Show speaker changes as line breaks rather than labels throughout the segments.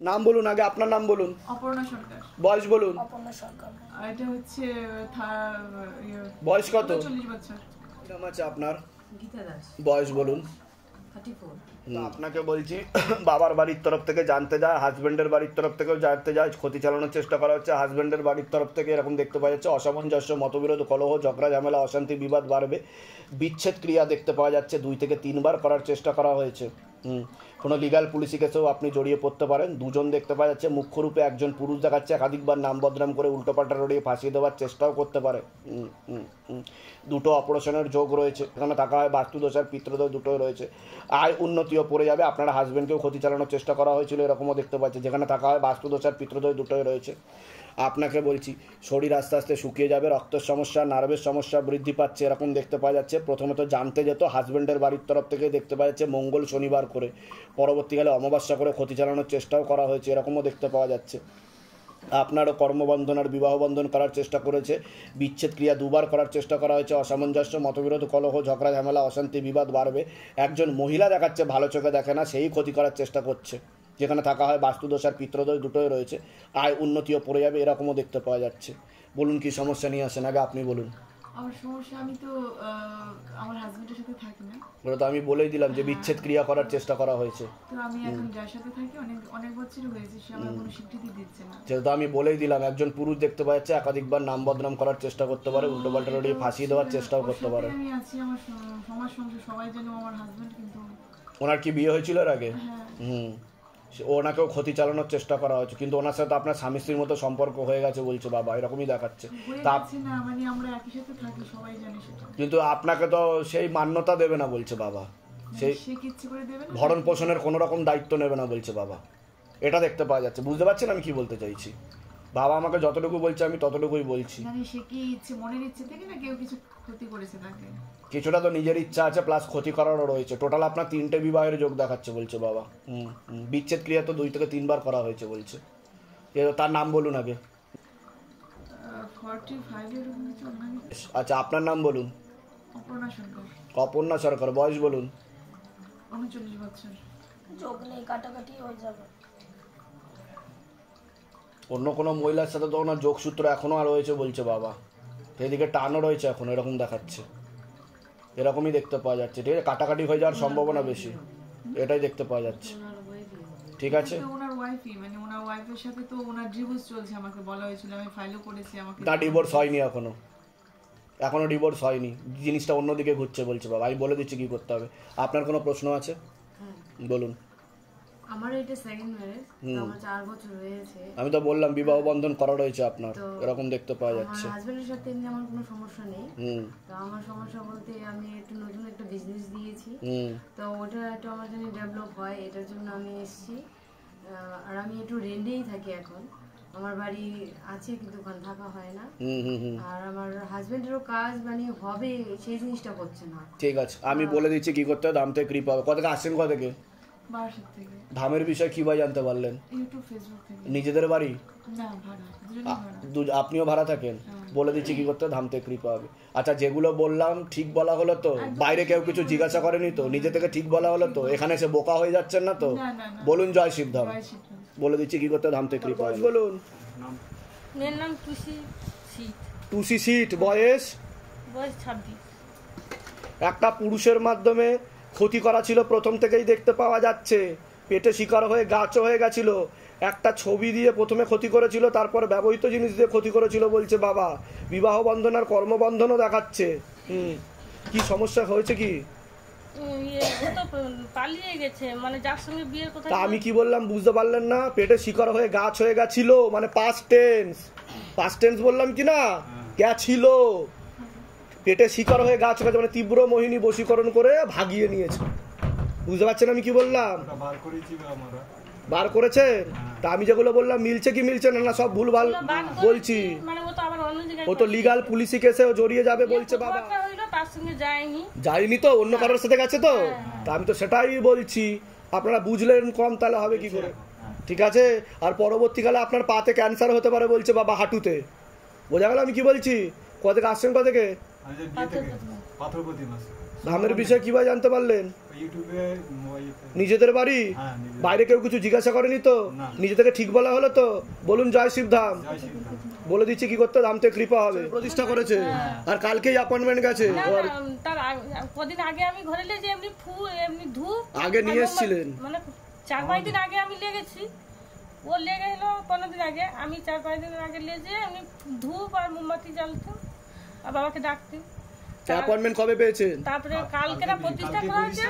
নাম বলুন আগে, আপনার নাম বলুন।
অপর্ণা সরকার।
বয়স বলুন।
অপর্ণা সরকার। এটা হচ্ছে
বয়স কত?
40 বছর।
নাম আছে আপনার?
গীতা দাস।
বয়স বলুন।
34।
আপনাকে বলছি, বাবার বাড়ির তরফ থেকে জানতে যায়, হাজবেন্ডের বাড়ির তরফ থেকেও জানতে যায়, ক্ষতি চালানোর চেষ্টা করা হচ্ছে। হাজবেন্ডের বাড়ির তরফ থেকে এরকম দেখতে পাওয়া যাচ্ছে অসামঞ্জস্য, মতবিরোধ, কলহ, ঝগড়া, ঝামেলা, অশান্তি, বিবাদ বাড়বে। বিচ্ছেদ ক্রিয়া দেখতে পাওয়া যাচ্ছে 2 থেকে 3 বার করার চেষ্টা করা হয়েছে। কোনো লিগাল পুলিশি কেসেও আপনি জড়িয়ে পড়তে পারেন। 2 জন দেখতে পাওয়া যাচ্ছে, মুখ্যরূপে একজন পুরুষ দেখাচ্ছে, একাধিকবার নাম বদনাম করে উল্টোপাল্টা রড়িয়ে ফাঁসিয়ে দেওয়ার চেষ্টাও করতে পারে। 2টো অপারেশনের যোগ রয়েছে, এখানে থাকা হয় বাস্তুদোষ আর পিতৃদোষ, দুটোই রয়েছে। আয় উন্নতিও পড়ে যাবে, আপনার হাজব্যান্ডকেও ক্ষতি চালানোর চেষ্টা করা হয়েছিল, এরকমও দেখতে পাচ্ছি, যেখানে থাকা হয় বাস্তুদোষ আর পিতৃদোষ, দুটোই রয়েছে। আপনাকে বলছি, শরীর আস্তে আস্তে শুকিয়ে যাবে, রক্তের সমস্যা, নার্ভের সমস্যা বৃদ্ধি পাচ্ছে, এরকম দেখতে পাওয়া যাচ্ছে। প্রথমে তো জানতে যেত হাজব্যান্ডের বাড়ির তরফ থেকে দেখতে পাওয়া যাচ্ছে মঙ্গল শনিবার করে, পরবর্তীকালে অমাবস্যা করে ক্ষতি চালানোর চেষ্টাও করা হয়েছে, এরকমও দেখতে পাওয়া যাচ্ছে। আপনারও কর্মবন্ধন আর বিবাহ বন্ধন করার চেষ্টা করেছে, বিচ্ছেদ ক্রিয়া 2 বার করার চেষ্টা করা হয়েছে, অসামঞ্জস্য, মতবিরোধ, কলহ, ঝগড়া, ঝামেলা, অশান্তি, বিবাদ বাড়বে। একজন মহিলা দেখাচ্ছে, ভালো চোখে দেখে না, সেই ক্ষতি করার চেষ্টা করছে, যেখানে থাকা হয় বাস্তুদোষ আর পিতৃদোষ, দুটোই রয়েছে। আয় উন্নতিও পড়ে যাবে, এরকমও দেখতে পাওয়া যাচ্ছে। বলুন কি সমস্যা নিয়ে আসেন, আগে আপনি বলুন।
আমার সমস্যা, আমি তো আমার হাজবেন্ডের সাথে থাকি না।
ওটা তো আমি বলেই দিলাম যে বিচ্ছেদ ক্রিয়া করার চেষ্টা করা হয়েছে।
তো আমি এখন যার সাথে থাকি অনেক বছর হয়েছে, সে আমার কোনো স্বীকৃতি দিচ্ছে না।
সেটা তো আমি বলেই দিলাম, একজন পুরুষ দেখতে পাওয়া যাচ্ছে, একাধিকবার নাম বদনাম করার চেষ্টা করতে পারে, উল্টোপাল্টা রড়িয়ে ফাঁসিয়ে দেওয়ার চেষ্টাও করতে পারে।
আমি আছি, আমার সমাজ সংসার সবাই জানে আমার হাজবেন্ড, কিন্তু
ওনার কি বিয়ে হয়েছিল এর আগে?
হ্যাঁ।
ওনাকেও ক্ষতি চালানোর চেষ্টা করা হয়েছে, কিন্তু ওনার সাথে আপনার স্বামী স্ত্রীর মতো সম্পর্ক হয়ে গেছে বলছে বাবা, এরকমই দেখাচ্ছে।
মানে আমরা একই সাথে থাকি, সবাই জানে সেটা,
কিন্তু আপনাকে তো সেই মান্যতা দেবে না বলছে বাবা, সেই ভরণ পোষণের কোনো রকম দায়িত্ব নেবে না বলছে বাবা, এটা দেখতে পাওয়া যাচ্ছে। বুঝতে পারছেন আমি কি বলতে চাইছি? বাবা আমাকে যতটুকু বলছে আমি ততটুকুই বলছি।
সে কি ইচ্ছে, মনের ইচ্ছে থেকে না কেউ কিছু ক্ষতি করেছে তাকে? কিছুটা
তো নিজের ইচ্ছা আছে, প্লাস ক্ষতি করারও রয়েছে। টোটাল আপনার 3টে বিবাহের যোগ দেখাচ্ছে বলছে বাবা। বিচ্ছেদ ক্রিয়া তো 2 থেকে 3 বার করা হয়েছে বলছে। তার নাম বলুন আগে।
45।
আচ্ছা, আপনার নাম বলুন।
অপর্ণা সরকার।
অপর্ণা সরকার। বয়স বলুন।
39 বছর।
যোগ নেই, কাটাকাটি হয়ে যাবে।
অন্য কোনো মহিলার সাথে তো ওনার যোগসূত্র এখনো আর রয়েছে বলছে বাবা, সেদিকে টানও রয়েছে এখন, এরকম দেখাচ্ছে, এরকমই দেখতে পাওয়া যাচ্ছে। ঠিক আছে, কাটাকাটি হয়ে যাওয়ার সম্ভাবনা বেশি, এটাই দেখতে পাওয়া যাচ্ছে। ঠিক আছে,
ওনার ওয়াইফই, মানে ওনার ওয়াইফের সাথে তো ওনার ডিভোর্স চলছে, আমাকে বলা হয়েছিল, আমি ফাইলও করেছি। আমাকে
না, ডিভোর্স হয়নি এখনো ডিভোর্স হয়নি, জিনিসটা অন্যদিকে ঘুরছে বলছে বাবা। আমি বলে দিচ্ছি কি করতে হবে। আপনার কোনো প্রশ্ন আছে? বলুন।
আমার এটা সেকেন্ড ম্যারেজ, আমার 4 বছর হয়েছে।
আমি তো বললাম বিবাহ বন্ধন করা রয়েছে আপনার, এরকম দেখতে পাওয়া যাচ্ছে।
আমার হাজবেন্ডের সাথে এমনি আমার কোনো সমস্যা নেই। তো আমার সমস্যা বলতে আমি একটু নতুন একটা বিজনেস দিয়েছি, তো ওটা একটু আমার জন্য ডেভেলপ হয়, এটার জন্য আমি এসেছি। আর আমি একটু রেন্টেই থাকি এখন, আমার বাড়ি আছে কিন্তু ওখানে থাকা হয় না। আর আমার হাজবেন্ডেরও কাজ মানে হবে সেই জিনিসটা করছে না।
ঠিক আছে, আমি বলে দিচ্ছি কি করতে হবে। ধাম থেকে কৃপা হবে। কত থেকে আসছেন? কত থেকে?
বারাসাত থেকে।
ধামের বিষয় কিভাবে জানতে পারলেন?
ইউটিউব, ফেসবুক থেকে।
নিজেদের বাড়ি?
না, ভাড়া।
আপনিও ভাড়া থাকেন? বলে দিচ্ছি কি করতে হবে, ধাম থেকে কৃপা হবে। আচ্ছা, যেগুলো বললাম ঠিক বলা হলো তো? বাইরে কেউ কিছু জিজ্ঞাসা করেনি তো? নিজে থেকে ঠিক বলা হলো তো? এখানে এসে বোকা হয়ে যাচ্ছেন না তো? বলুন জয় শিবধাম। বলে দিচ্ছি কি করতে হবে, ধাম থেকে কৃপা হবে। বলুন।
মেয়ের নাম টুসি সিট।
টুসি সিট। বয়স?
26।
একটা পুরুষের মাধ্যমে ক্ষতি করা ছিল, প্রথম থেকেই দেখতে পাওয়া যাচ্ছে। পেটে শিকার হয়ে গাছও হয়ে গেছিল। একটা ছবি দিয়ে প্রথমে ক্ষতি করেছিল, তারপর ব্যবহৃত জিনিস দিয়ে ক্ষতি করেছিল বলছে বাবা। বিবাহ বন্ধন আর কর্মবন্ধনও দেখাচ্ছে। কি সমস্যা হয়েছে? কি
পালিয়ে গেছে, মানে যার সঙ্গে বিয়ের কথা।
আমি কি বললাম বুঝতে পারলেন না? পেটে শিকার হয়ে গাছ হয়ে গেছিল, মানে পাস্ট টেন্স বললাম কি না? গেছিল, পেটে শিকার হয়ে গাছ হয়ে গেছে, মানে তীব্র মোহিনী বশীকরণ করে ভাগিয়ে নিয়েছে। বুঝতে পারছেন আমি কি বললাম? বার করেছে। তা আমি যেগুলো বললাম মিলছে কি মিলছে না? না, সব ভুলভাল বলছি। ও তো লিগাল পুলিশি কেসে জড়িয়ে যাবে বলছে বাবা। যায়নি তো, অন্য কারোর সাথে গেছে তো। তা আমি তো সেটাই বলছি, আপনারা বুঝলেন কম, তাহলে হবে কি করে? ঠিক আছে। আর পরবর্তীকালে আপনার পাতে ক্যান্সার হতে পারে বলছে বাবা, হাঁটুতে। বোঝা গেল আমি কি বলছি? কোথা থেকে আসছেন? কোথা থেকে? ধামের বিষয়ে কিভাবে জানতে পারলেন?
ইউটিউবে
নিজেদের বাড়ি?
হ্যাঁ, নিজেদের।
বাইরে কেউ কিছু জিজ্ঞাসা করেনি তো?
না।
নিজে থেকে ঠিক বলা হলো তো? বলুন জয় শিবধাম।
জয় শিবধাম।
বলে দিচ্ছি কি করতে, ধাম থেকে কৃপা হবে। প্রতিষ্ঠা করেছে আর কালকেই অ্যাপয়েন্টমেন্ট গেছে।
না, তার কদিন আগে আমি ঘরে লেগে এমনি এমনি ধূপ
আগে নিয়ে এসেছিলেন?
মানে 4-5 দিন আগে আমি লেগেছি, ও লেগে এলো 15 দিন আগে, আমি 4-5 দিন আগে লেগে এমনি ধূপ আর মোমবাতি জ্বালতাম আর বাবাকে ডাকতাম।
অ্যাপয়েন্টমেন্ট কবে পেয়েছেন?
তারপরে কালকে না প্রতিষ্ঠা করা হয়েছে,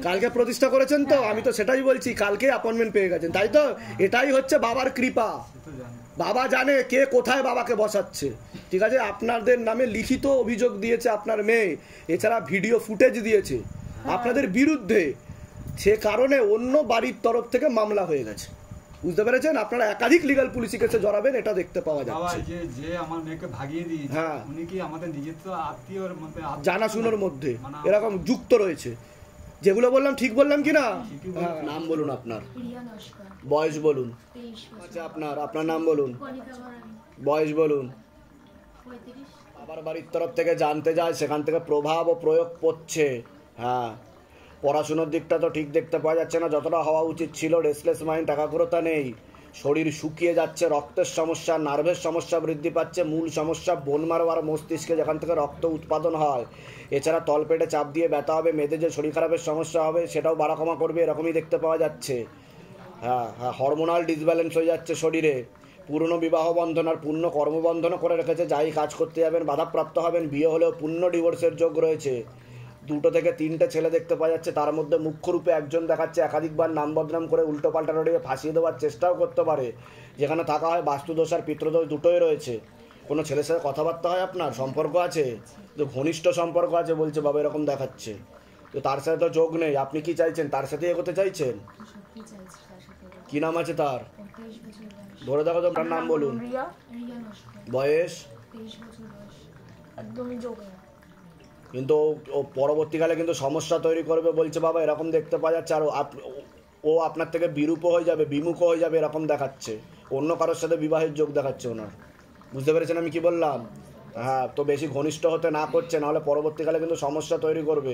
কালকে প্রতিষ্ঠা করেছেন তো? আমি তো সেটাই বলছি, কালকে অ্যাপয়েন্টমেন্ট পেয়ে গেছেন, তাই তো? এটাই হচ্ছে বাবার কৃপা। বাবা জানে কে কোথায় বাবাকে বসাচ্ছে, ঠিক আছে? আপনাদের নামে লিখিত অভিযোগ দিয়েছে আপনার মেয়ে, এছাড়া ভিডিও ফুটেজ দিয়েছে আপনাদের বিরুদ্ধে, সে কারণে অন্য বাড়ির তরফ থেকে মামলা হয়ে গেছে, বুঝতে পেরেছেন? আপনারা একাধিক লিগ্যাল পুলিশি কেসে জড়াবেন, এটা দেখতে পাওয়া যাচ্ছে।
যে আমার মেয়েকে ভাগিয়ে দিয়েছে,
হ্যাঁ,
উনি কি আমাদের নিজের তো আত্মীয়র মধ্যে
জানাশুনোর মধ্যে এরকম যুক্ত রয়েছে। যেগুলো বললাম ঠিক বললাম কি না? হ্যাঁ। নাম বলুন আপনার,
রিয়া নস্কর,
বয়স বলুন।
23 বছর,
আচ্ছা, আপনার নাম বলুন,
কণিকা ঘরামি,
বয়স বলুন।
35।
বাবার বাড়ির তরফ থেকে জানতে যায়, সেখান থেকে প্রভাব ও প্রয়োগ পড়ছে। হ্যাঁ, পড়াশুনোর দিকটা তো ঠিক দেখতে পাওয়া যাচ্ছে না, যতটা হওয়া উচিত ছিল। রেসলেস মাইন্ড, একাগ্রতা নেই, শরীর শুকিয়ে যাচ্ছে, রক্তের সমস্যা, নার্ভের সমস্যা বৃদ্ধি পাচ্ছে। মূল সমস্যা বোন মারো আর মস্তিষ্কে, যেখান থেকে রক্ত উৎপাদন হয়। এছাড়া তলপেটে চাপ দিয়ে ব্যথা হবে, মেয়েদের যে শরীর খারাপের সমস্যা হবে সেটাও বাড়া কমা করবে, এরকমই দেখতে পাওয়া যাচ্ছে। হ্যাঁ, হরমোনাল ডিসব্যালেন্স হয়ে যাচ্ছে শরীরে। পূর্ণ বিবাহ বন্ধন আর পূর্ণ কর্মবন্ধনও করে রেখেছে, যাই কাজ করতে যাবেন বাধাপ্রাপ্ত হবেন। বিয়ে হলেও পূর্ণ ডিভোর্সের যোগ রয়েছে। 2 থেকে 3টে ছেলে দেখতে পাওয়া যাচ্ছে, তার মধ্যে মুখ্য রূপে একজন দেখাচ্ছে একাধিকবার নাম বদনাম করে উল্টো পাল্টা রড়িয়ে ফাঁসিয়ে দেওয়ার চেষ্টাও করতে পারে। যেখানে থাকা হয় বাস্তুদোষ আর পিতৃদোষ দুটোই রয়েছে। কোনো ছেলের সাথে কথাবার্তা হয়, আপনার সম্পর্ক আছে তো, ঘনিষ্ঠ সম্পর্ক আছে বলছে বাবা, এরকম দেখাচ্ছে। তো তার সাথে তো যোগ নেই, আপনি কি চাইছেন? তার সাথে এগোতে চাইছেন? কি নাম আছে তার?
23 বছর বয়স,
ধরে দেখো তো, তার নাম বলুন।
রিয়া নস্কর,
বয়স?
23 বছর বয়স, একদমই যোগ নেই।
কিন্তু ও পরবর্তীকালে কিন্তু সমস্যা তৈরি করবে বলছে বাবা, এরকম দেখতে পাওয়া যাচ্ছে। আর ও আপনার থেকে বিরূপ হয়ে যাবে, বিমুখ হয়ে যাবে, এরকম দেখাচ্ছে। অন্য কারোর সাথে বিবাহের যোগ দেখাচ্ছে ওনার, বুঝতে পেরেছেন আমি কি বললাম? হ্যাঁ, তো বেশি ঘনিষ্ঠ হতে না করছে, নাহলে পরবর্তীকালে কিন্তু সমস্যা তৈরি করবে।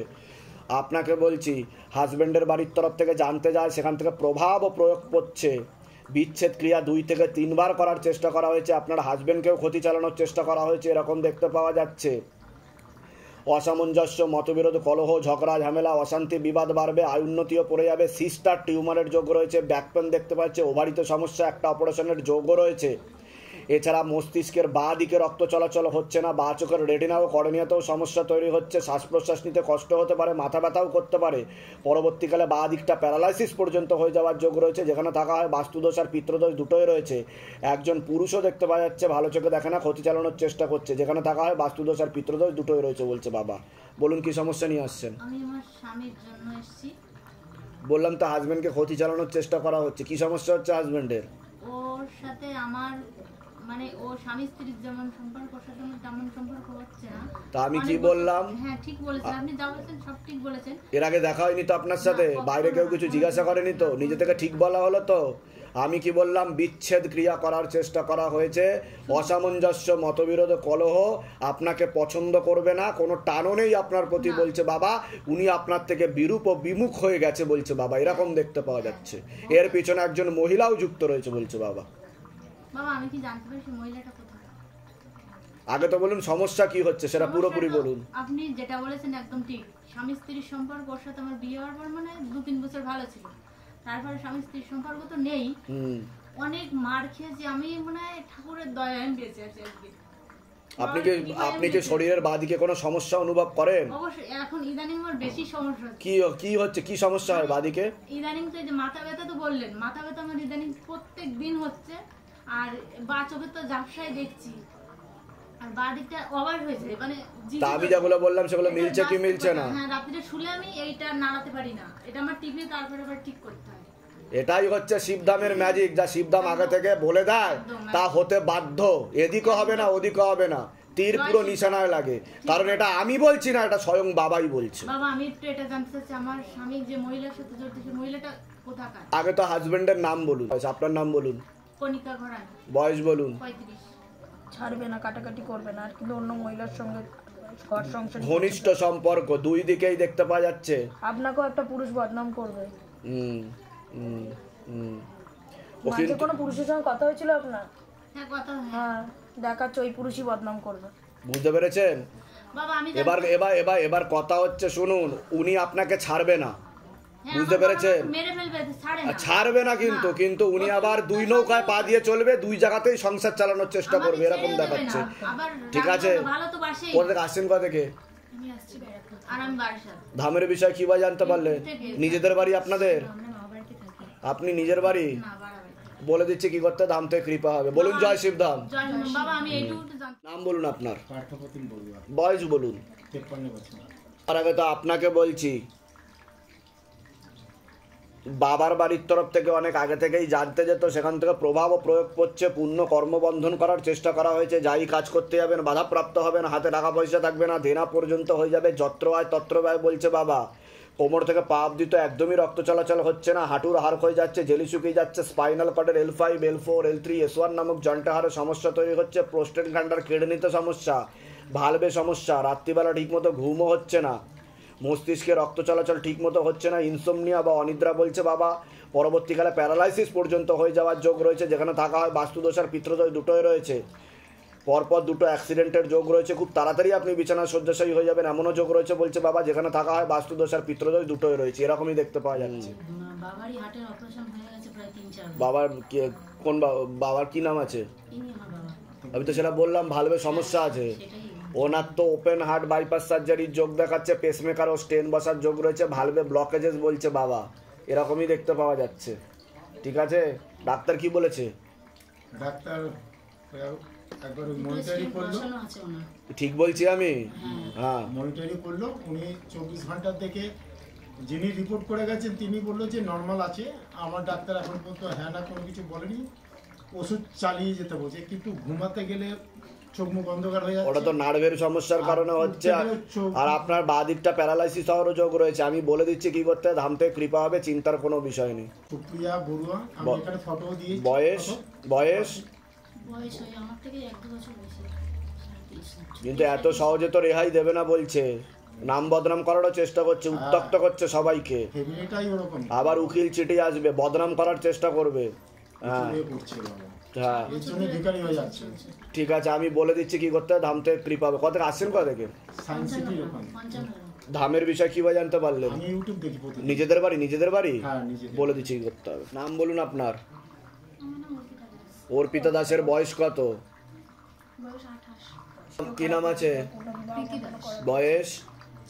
আপনাকে বলছি, হাজব্যান্ডের বাড়ির তরফ থেকে জানতে যায়, সেখান থেকে প্রভাব ও প্রয়োগ করছে। বিচ্ছেদ ক্রিয়া 2 থেকে 3 বার করার চেষ্টা করা হয়েছে, আপনার হাজব্যান্ডকেও ক্ষতি চালানোর চেষ্টা করা হয়েছে, এরকম দেখতে পাওয়া যাচ্ছে। অসামঞ্জস্য, মতবিরোধ, কলহ, ঝগড়া ঝামেলা, অশান্তি, বিবাদ বাড়বে, আয় উন্নতিও পড়ে যাবে। সিস্টার টিউমারের যোগ রয়েছে, ব্যাকপেন দেখতে পাচ্ছে, ওভারিতে সমস্যা, একটা অপারেশনের যোগও রয়েছে। এছাড়া মস্তিষ্কের বাঁ দিকে রক্ত চলাচল হচ্ছে না, বাঁ চোখের রেটিনা ও কর্নিয়াতেও সমস্যা তৈরি হচ্ছে, শ্বাস প্রশ্বাস নিতে কষ্ট হতে পারে, মাথা ব্যথাও করতে পারে। পরবর্তীকালে বাঁ দিকটা প্যারালাইসিস পর্যন্ত হয়ে যাওয়ার যোগ রয়েছে। যেখানে থাকা হয় বাস্তুদোষ আর পিতৃদোষ দুটোই রয়েছে। একজন পুরুষও দেখতে পাওয়া যাচ্ছে, ভালো চোখে দেখে না, ক্ষতি চালানোর চেষ্টা করছে। যেখানে থাকা হয় বাস্তুদোষ আর পিতৃদোষ দুটোই রয়েছে বলছে বাবা। বলুন কি সমস্যা নিয়ে আসছেন?
আমি আমার স্বামীর জন্য এসেছি।
বললাম তো হাজবেন্ডকে ক্ষতি চালানোর চেষ্টা করা হচ্ছে। কি সমস্যা হচ্ছে হাজবেন্ডের?
ওর সাথে আমার মানে ও স্বামী স্ত্রীর যেমন সম্পর্ক, ওর সাথে আমার তেমন সম্পর্ক হচ্ছে না।
তা আমি কি বললাম?
হ্যাঁ, ঠিক বলেছেন আপনি, যা বলেছেন সব ঠিক বলেছেন।
এর আগে দেখা হয়নি তো আপনার সাথে? বাইরে কেউ কিছু জিজ্ঞাসা করেনি তো? নিজে থেকে ঠিক বলা হলো তো? আমি কি বললাম? বিচ্ছেদ ক্রিয়া করার চেষ্টা করা হয়েছে, অসামঞ্জস্য, মতবিরোধ, কলহ, আপনাকে পছন্দ করবে না, কোনো টানও নেই আপনার প্রতি বলছে বাবা। উনি আপনার থেকে বিরূপ ও বিমুখ হয়ে গেছে বলছে বাবা, এরকম দেখতে পাওয়া যাচ্ছে। এর পিছনে একজন মহিলাও যুক্ত রয়েছে বলছে বাবা।
বাবা, আমি কি জানতে পারি সেই মহিলাটা কোথায়?
আগে তো বলুন সমস্যা কি হচ্ছে, সেটা পুরোপুরি বলুন।
আপনি যেটা বলেছেন একদম ঠিক। স্বামী স্ত্রীর সম্পর্ক, ওর সাথে আমার বিয়ে হওয়ার পর মানে 2-3 বছর ভালো ছিল, তারপরে স্বামী স্ত্রীর সম্পর্ক তো নেই। অনেক মার খেয়েছি আমি, মনে হয় ঠাকুরের দয়ায় আমি বেঁচে আছি আজকে।
আপনি কি শরীরের বাঁদিকে কোনো সমস্যা অনুভব করেন?
অবশ্যই, এখন ইদানিং আমার বেশি সমস্যা হচ্ছে।
কি হচ্ছে, কি সমস্যা হয় বাঁদিকে?
ইদানিং তো এই যে মাথা ব্যথা তো বললেন, মাথা ব্যথা আমার ইদানিং প্রত্যেক দিন হচ্ছে। আর বা চোখে তো ঝাপসায় দেখছি, আর বা দিকটা ওভার হয়েছে, মানে
তা আমি যেগুলো বললাম সেগুলো মিলছে কি মিলছে না?
হ্যাঁ, রাত্রিতে শুলে আমি এইটা নাড়াতে পারি না, এটা আমার টিপে তারপরে আবার ঠিক করতে হয়।
এটাই হচ্ছে শিবধামের ম্যাজিক, যা শিবধাম আগে থেকে বলে দেয় তা হতে বাধ্য। এদিকে হবে না, ওদিকে হবে না, তীর পুরো নিশানায় লাগে। কারণ এটা আমি বলছি না, এটা স্বয়ং বাবাই বলছে।
বাবা, আমি একটু এটা জানতে চাচ্ছি, আমার স্বামী যে মহিলার সাথে জড়িত, সেই মহিলাটা কোথাকার?
আগে তো হাজবেন্ডের নাম বলুন, আপনার নাম বলুন।
কণিকা ঘরামি।
বয়স বলুন।
35।
ছাড়বে না, কাটাকাটি করবে না, আর কিন্তু অন্য মহিলার সঙ্গে ঘর সংসার
ঘনিষ্ঠ সম্পর্ক দুই দিকেই দেখতে পাওয়া যাচ্ছে।
আপনাকেও একটা পুরুষ বদনাম করবে।
হুম হুম হুম ও
মাঝে
কিন্তু
কোনো পুরুষের সঙ্গে কথা হয়েছিল আপনার?
হ্যাঁ কথা
হ্যাঁ, দেখাচ্ছে ওই পুরুষই বদনাম করবে।
বুঝতে পেরেছেন?
বাবা আমি
এবার এবার এবার এবার কথা হচ্ছে শুনুন, উনি আপনাকে ছাড়বে না,
হ্যাঁ,
বুঝতে
আমার
পেরেছেন?
বাবা মেরে ফেলবে, ছাড়ে না।
ছাড়বে না কিন্তু কিন্তু উনি আবার দুই নৌকায় পা দিয়ে চলবে, দুই জায়গাতেই সংসার চালানোর চেষ্টা করবে,
আমাকে
এরকম
ছেড়ে দেবে
দেখাচ্ছে।
না। আবার
ঠিক আছে,
রান্না ভালো তো বাসেই।
কোথা থেকে আসছেন? কোথা থেকে?
আমি আসছি ব্যারাকপুর। আর আমি বারাসাত।
ধামের বিষয় কি বা জানতে পারলেন? নিজেদের বাড়ি আপনাদের?
আমরা মা বাড়িতে থাকি।
আপনি নিজের বাড়ি?
না বাড়া বাড়িতে।
বলে দিচ্ছে কি করতে, ধাম থেকে কৃপা হবে। বলুন জয় শিবধাম।
জয় হনুমান। বাবা আমি এইটুকু তো জানতাম।
নাম বলুন আপনার,
পার্থপ্রতিম বড়ুয়া,
বয়স বলুন।
53 বছর।
তার আগে তো আপনাকে বলছি, বাবার বাড়ির তরফ থেকে অনেক আগে থেকেই জানতে যেত, সেখান থেকে প্রভাব ও প্রয়োগ করছে, পূর্ণ কর্মবন্ধন করার চেষ্টা করা হয়েছে। যাই কাজ করতে যাবেন বাধাপ্রাপ্ত হবেন, হাতে টাকা পয়সা থাকবে না, দেনা পর্যন্ত হয়ে যাবে, যত্র আয় তত্র ব্যয় বলছে বাবা। কোমর থেকে পা অবধি তো একদমই রক্ত চলাচল হচ্ছে না, হাঁটুর হাড় হয়ে যাচ্ছে, জেলি শুকিয়ে যাচ্ছে, spinal কর্ডের L5 L4 L3 S1 নামক জয়েন্টে হাড়ে সমস্যা তৈরি হচ্ছে, প্রোস্টেট গ্ল্যান্ডার কিডনিতে সমস্যা, ভালভে সমস্যা, রাত্রিবেলা ঠিকমতো ঘুমও হচ্ছে না, মস্তিষ্কে রক্ত চলাচল ঠিকমতো হচ্ছে না, ইনসোমনিয়া বা অনিদ্রা বলছে বাবা। পরবর্তীকালে প্যারালাইসিস পর্যন্ত হয়ে যাওয়ার যোগ রয়েছে, যেখানে থাকা হয় বাস্তুদোষ আর পিতৃদোষ দুটোই রয়েছে। পরপর দুটো অ্যাক্সিডেন্টের যোগ রয়েছে, খুব তাড়াতাড়ি আপনি বিছানায় শয্যাশায়ী হয়ে যাবেন এমনও যোগ রয়েছে বলছে বাবা, যেখানে থাকা হয় বাস্তুদোষ আর পিতৃদোষ দুটোই রয়েছে, এরকমই দেখতে পাওয়া যাচ্ছে।
বাবারই হার্টের অপারেশন হয়ে গেছে প্রায় 3-4 বার।
বাবার কোন বাবার কি নাম আছে?
ইনি আমার বাবা।
আমি তো সেটা বললাম, ভালভে সমস্যা আছে।
সেটাই।
ওনার তো ওপেন হার্ট বাইপাস সার্জারির যোগ দেখাচ্ছে, পেসমেকার ও স্টেন বসার যোগ রয়েছে, ভালভে ব্লকেজেস বলছে বাবা, এরকমই দেখতে পাওয়া যাচ্ছে। ঠিক আছে, ডাক্তার কি বলেছে?
ডাক্তার একবার মনিটরিং করলো,
বসানো আছে ওনার।
ঠিক বলছি আমি? হ্যাঁ,
মনিটরিং করলো, উনি 24 ঘন্টা থেকে যিনি রিপোর্ট করে গেছেন তিনি বললো যে নর্মাল আছে। আমার ডাক্তার এখন পর্যন্ত হ্যাঁ না কোনো কিছু বলেনি, ওষুধ চালিয়ে যেতে বলছে, কিন্তু ঘুমাতে গেলে চোখ মুখ অন্ধকার হয়ে
ওটা
যাচ্ছে।
তো নার্ভের সমস্যার কারণে হচ্ছে, আর আপনার বাঁ দিকটা প্যারালাইসিস হওয়ারও যোগ রয়েছে। আমি বলে দিচ্ছি কি করতে, ধাম থেকে কৃপা হবে, চিন্তার কোনো বিষয় নেই।
সুপ্রিয়া বড়ুয়া, আমি এখানে ফটো দিয়েছি।
বয়স বয়স
বয়স হয় আমার থেকে 1-2 বছর বেশি। 37।
কিন্তু এত সহজে তো রেহাই দেবে না বলছে, নাম বদনাম করারও চেষ্টা করছে, উত্তক্ত করছে সবাইকে,
ফ্যামিলিটাই ওরকম
আবার উকিল চিঠি আসবে, বদনাম করার চেষ্টা করবে। হ্যাঁ
করছে বাবা,
হ্যাঁ,
এর জন্য ভিখারি হয়ে যাচ্ছে।
ঠিক আছে, আমি বলে দিচ্ছি কি করতে, ধাম থেকে কৃপা হবে। কোথা থেকে আসছেন? কোথা থেকে?
সায়েন্স সিটির ওখানে।
55।
ধামের বিষয় কি বা জানতে পারলেন?
আমি ইউটিউব দেখি প্রতিদিন।
নিজেদের বাড়ি? নিজেদের বাড়ি?
হ্যাঁ, নিজে
বলে দিচ্ছি কি করতে হবে। নাম বলুন আপনার।
আমার নাম অর্পিতা দাস।
অর্পিতা দাসের বয়স কত?
বয়স 28।
কি নাম আছে?
প্রীতি দাস।
বয়স?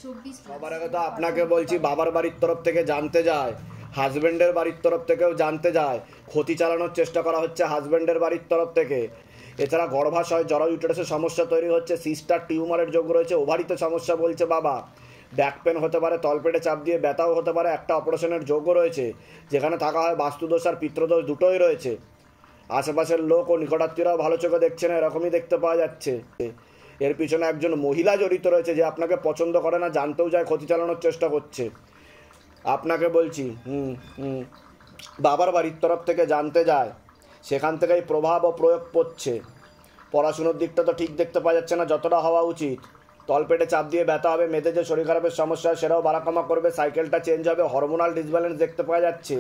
24।
সবার আগে তো আপনাকে বলছি, বাবার বাড়ির তরফ থেকে জানতে যায়, হাজবেন্ডের বাড়ির তরফ থেকেও জানতে যায়, ক্ষতি চালানোর চেষ্টা করা হচ্ছে হাজবেন্ডের বাড়ির তরফ থেকে। এছাড়া গর্ভাশয় জরা ইউটেরাসের সমস্যা তৈরি হচ্ছে, সিস্টার টিউমারের যোগ রয়েছে, ওভারিতে সমস্যা বলছে বাবা, ব্যাক পেন হতে পারে, তলপেটে চাপ দিয়ে ব্যথাও হতে পারে, একটা অপারেশনের যোগও রয়েছে, যেখানে থাকা হয় বাস্তুদোষ আর পিতৃদোষ দুটোই রয়েছে। আশেপাশের লোক ও নিকটাত্মীয়রাও ভালো চোখে দেখছে না, এরকমই দেখতে পাওয়া যাচ্ছে। এর পিছনে একজন মহিলা জড়িত রয়েছে, যে আপনাকে পছন্দ করে না, জানতেও যায়, ক্ষতি চালানোর চেষ্টা করছে। আপনাকে বলছি বাবার বাড়ির তরফ থেকে জানতে যায়, সেখান থেকেই প্রভাব ও প্রয়োগ পড়ছে। পড়াশুনোর দিকটা তো ঠিক দেখতে পাওয়া যাচ্ছে না যতটা হওয়া উচিত, তলপেটে চাপ দিয়ে ব্যথা হবে, মেয়েদের যে শরীর খারাপের সমস্যা সেটাও বাড়াকমা করবে, সাইকেলটা চেঞ্জ হবে, হরমোনাল ডিসব্যালেন্স দেখতে পাওয়া যাচ্ছে।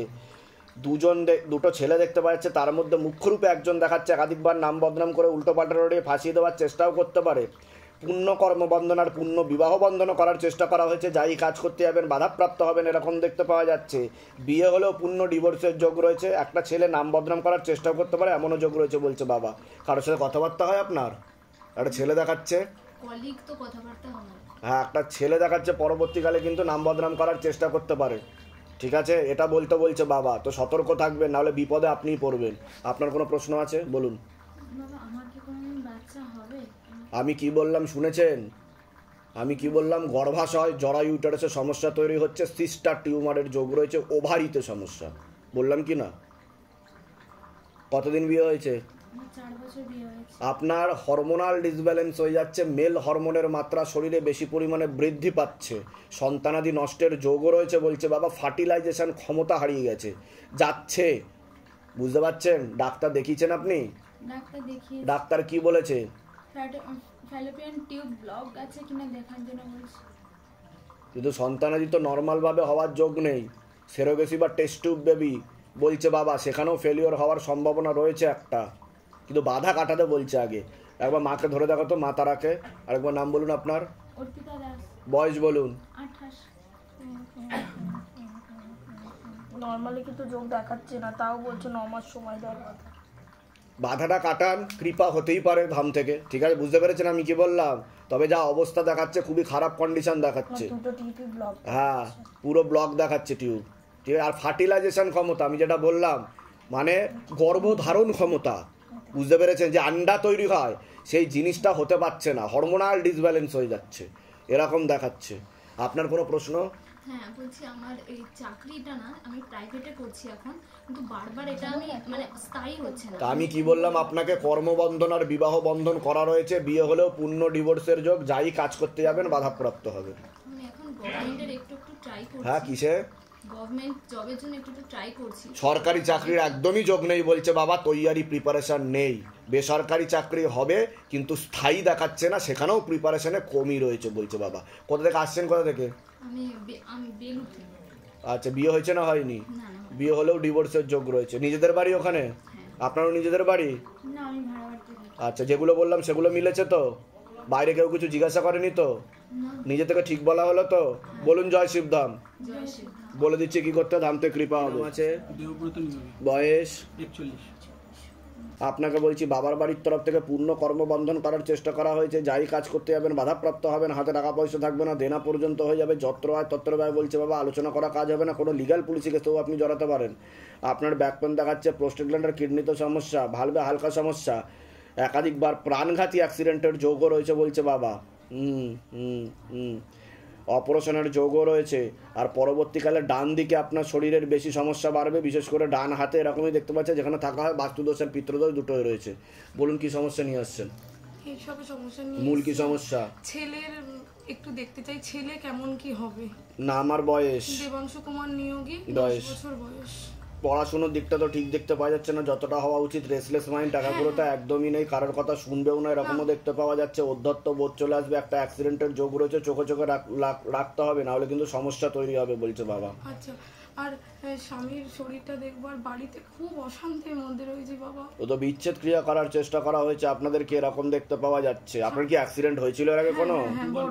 দুটো ছেলে দেখতে পাওয়া যাচ্ছে, তার মধ্যে মুখ্যরূপে একজন দেখাচ্ছে একাধিকবার নাম বদনাম করে উল্টোপাল্টা রড়িয়ে ফাঁসিয়ে দেওয়ার চেষ্টাও করতে পারে। পূর্ণ কর্মবন্ধন আর পূর্ণ বিবাহ বন্ধন করার চেষ্টা করা হয়েছে, যাই কাজ করতে যাবেন বাধাপ্রাপ্ত হবেন, এরকম দেখতে পাওয়া যাচ্ছে। বিয়ে হলেও পূর্ণ ডিভোর্সের যোগ রয়েছে, একটা ছেলে নাম বদনাম করার চেষ্টাও করতে পারে, এমনও যোগ রয়েছে বলছে বাবা। কারোর সাথে কথাবার্তা হয় আপনার? একটা ছেলে দেখাচ্ছে,
কলিগ তো কথাবার্তা হয়।
হ্যাঁ একটা ছেলে দেখাচ্ছে, পরবর্তীকালে কিন্তু নাম বদনাম করার চেষ্টা করতে পারে। ঠিক আছে, এটা বলছে বাবা, তো সতর্ক থাকবেন, নাহলে বিপদে আপনিই পড়বেন। আপনার কোনো প্রশ্ন আছে বলুন।
বাবা আমার কি কোনোদিন বাচ্চা হবে?
আমি কি বললাম শুনেছেন? আমি কি বললাম? গর্ভাশয় জরা ইউটেরাসের সমস্যা তৈরি হচ্ছে, সিস্টার টিউমারের যোগ রয়েছে, ওভারিতে সমস্যা বললাম কি না? কতদিন বিয়ে হয়েছে?
আমার 4 বছর বিয়ে হয়েছে।
আপনার হরমোনাল ডিসব্যালেন্স হয়ে যাচ্ছে, মেল হরমোনের মাত্রা শরীরে বেশি পরিমাণে বৃদ্ধি পাচ্ছে, সন্তানাদি নষ্টের যোগও রয়েছে বলছে বাবা, ফার্টিলাইজেশন ক্ষমতা হারিয়ে গেছে যাচ্ছে, বুঝতে পারছেন? ডাক্তার দেখিয়েছেন আপনি?
ডাক্তার দেখিয়ে
ডাক্তার কি বলেছে?
ফ্যালোপিয়ান টিউব ব্লক আছে কিনা দেখার জন্য বলছি।
কিন্তু সন্তানাদি তো নর্মালভাবে হওয়ার যোগ নেই, সেরোগেসি বা টেস্ট টিউব বেবি বলছে বাবা, সেখানেও ফেলিওর হওয়ার সম্ভাবনা রয়েছে একটা, কিন্তু বাধা কাটাতে বলছে। আগে একবার মাকে ধরে দেখো তো, মা তারাকে। আরেকবার নাম বলুন আপনার,
অর্পিতা দাস,
বয়স বলুন।
28।
নর্মালি কিন্তু যোগ দেখাচ্ছে না, তাও বলছে 9 মাস সময় দেওয়ার কথা।
বাধাটা কাটান, কৃপা হতেই পারে ধাম থেকে। ঠিক আছে, বুঝতে পেরেছেন আমি কি বললাম? তবে যা অবস্থা দেখাচ্ছে খুবই খারাপ কন্ডিশন দেখাচ্ছে।
দুটো টিপি ব্লক।
হ্যাঁ, পুরো ব্লক দেখাচ্ছে টিউব। ঠিক আছে, আর ফার্টিলাইজেশন ক্ষমতা আমি যেটা বললাম, মানে গর্ভধারণ ক্ষমতা, বুঝতে পেরেছেন, যে আন্ডা তৈরি হয় সেই জিনিসটা হতে পারছে না, হরমোনাল ডিসব্যালেন্স হয়ে যাচ্ছে, এরকম দেখাচ্ছে। আপনার কোনো প্রশ্ন?
হ্যাঁ, বলছি আমার এই চাকরিটা না, আমি প্রাইভেটে করছি এখন, কিন্তু বারবার এটা আমি মানে স্থায়ী হচ্ছে না।
তা আমি কি বললাম আপনাকে, কর্মবন্ধন আর বিবাহ বন্ধন করা রয়েছে, বিয়ে হলেও পূর্ণ ডিভোর্সের যোগ, যাই কাজ করতে যাবেন বাধাপ্রাপ্ত হবে।
আমি এখন গভর্নমেন্টের একটু ট্রাই করছি।
হ্যাঁ, কিসে?
গভর্নমেন্ট জবের জন্য একটু ট্রাই করছি।
সরকারি চাকরির একদমই যোগ নেই বলছে বাবা, তৈয়ারি প্রিপারেশন নেই। বেসরকারি চাকরি হবে কিন্তু স্থায়ী দেখাচ্ছে না, সেখানেও প্রিপারেশনে কমই রয়েছে বলছে বাবা। কোথা থেকে আসছেন, কোথা থেকে?
আমি বেলুর থেকে।
আচ্ছা, বিয়ে হয়েছে না হয়নি?
না না।
বিয়ে হলেও ডিভোর্সের যোগ রয়েছে। নিজেদের বাড়ি ওখানে? আপনারও নিজেদের বাড়ি?
না, আমি ভাড়া বাড়িতে থাকি।
আচ্ছা, যেগুলো বললাম সেগুলো মিলেছে তো? বাইরে কেউ কিছু জিজ্ঞাসা করেনি তো? নিজে থেকে ঠিক বলা হলো তো? বলুন জয় শিবধাম।
জয় শিব।
বলে দিচ্ছি কি করতে, ধামতে কৃপা হবে। আছে
দেবব্রত নিয়মে
বয়স
41।
আপনাকে বলছি, বাবার বাড়ির তরফ থেকে পূর্ণ কর্মবন্ধন করার চেষ্টা করা হয়েছে, যাই কাজ করতে যাবেন বাধাপ্রাপ্ত হবেন, হাতে টাকা পয়সা থাকবে না, দেনা পর্যন্ত হয়ে যাবে, যত্র হয় তত্র ব্যয় বলছে বাবা। আলোচনা করা কাজ হবে না, কোনো লিগ্যাল পুলিশি কেসেও আপনি জড়াতে পারেন। আপনার ব্যাক পেন দেখাচ্ছে, প্রোস্টেট গ্ল্যান্ডের কিডনিতে সমস্যা, ভালভে হালকা সমস্যা, একাধিকবার প্রাণঘাতী অ্যাক্সিডেন্টের যোগও রয়েছে বলছে বাবা। অপারেশনের যোগও রয়েছে। আর পরবর্তীকালে ডান দিকে আপনার শরীরের বেশি সমস্যা বাড়বে, বিশেষ করে ডান হাতে এরকমই দেখতে পাচ্ছে, যেখানে থাকা হয় বাস্তুদোষ আর পিতৃদোষ দুটোই রয়েছে। বলুন কি সমস্যা নিয়ে আসছেন?
এইসব সমস্যা নিয়ে
মূল কি সমস্যা?
ছেলের একটু দেখতে চাই, ছেলে কেমন কি হবে।
নাম আর বয়স?
দেবাংশু কুমার নিয়োগী, 10
বয়স?
বছর বয়স।
পড়াশোনার দিকটা তো ঠিক দেখতে পাওয়া যাচ্ছে না যতটা হওয়া উচিত। রেসলেস মাইন্ড, একাগ্রতা একদমই নেই, কারোর কথা শুনবেও না এরকমও দেখতে পাওয়া যাচ্ছে। অধ্যত্ত বোধ চলে আসবে, একটা অ্যাক্সিডেন্টের যোগ রয়েছে, চোখে চোখে রাখতে হবে, না হলে কিন্তু সমস্যা তৈরি হবে বলছে বাবা।
আচ্ছা, আর স্বামীর শরীরটা দেখবার, বাড়িতে খুব অশান্তির মধ্যে রয়েছে বাবা।
ও তো বিচ্ছেদ ক্রিয়া করার চেষ্টা করা হয়েছে, আপনাদেরকে এরকম দেখতে পাওয়া যাচ্ছে। আপনার কি অ্যাক্সিডেন্ট হয়েছিল এর আগে কোনো?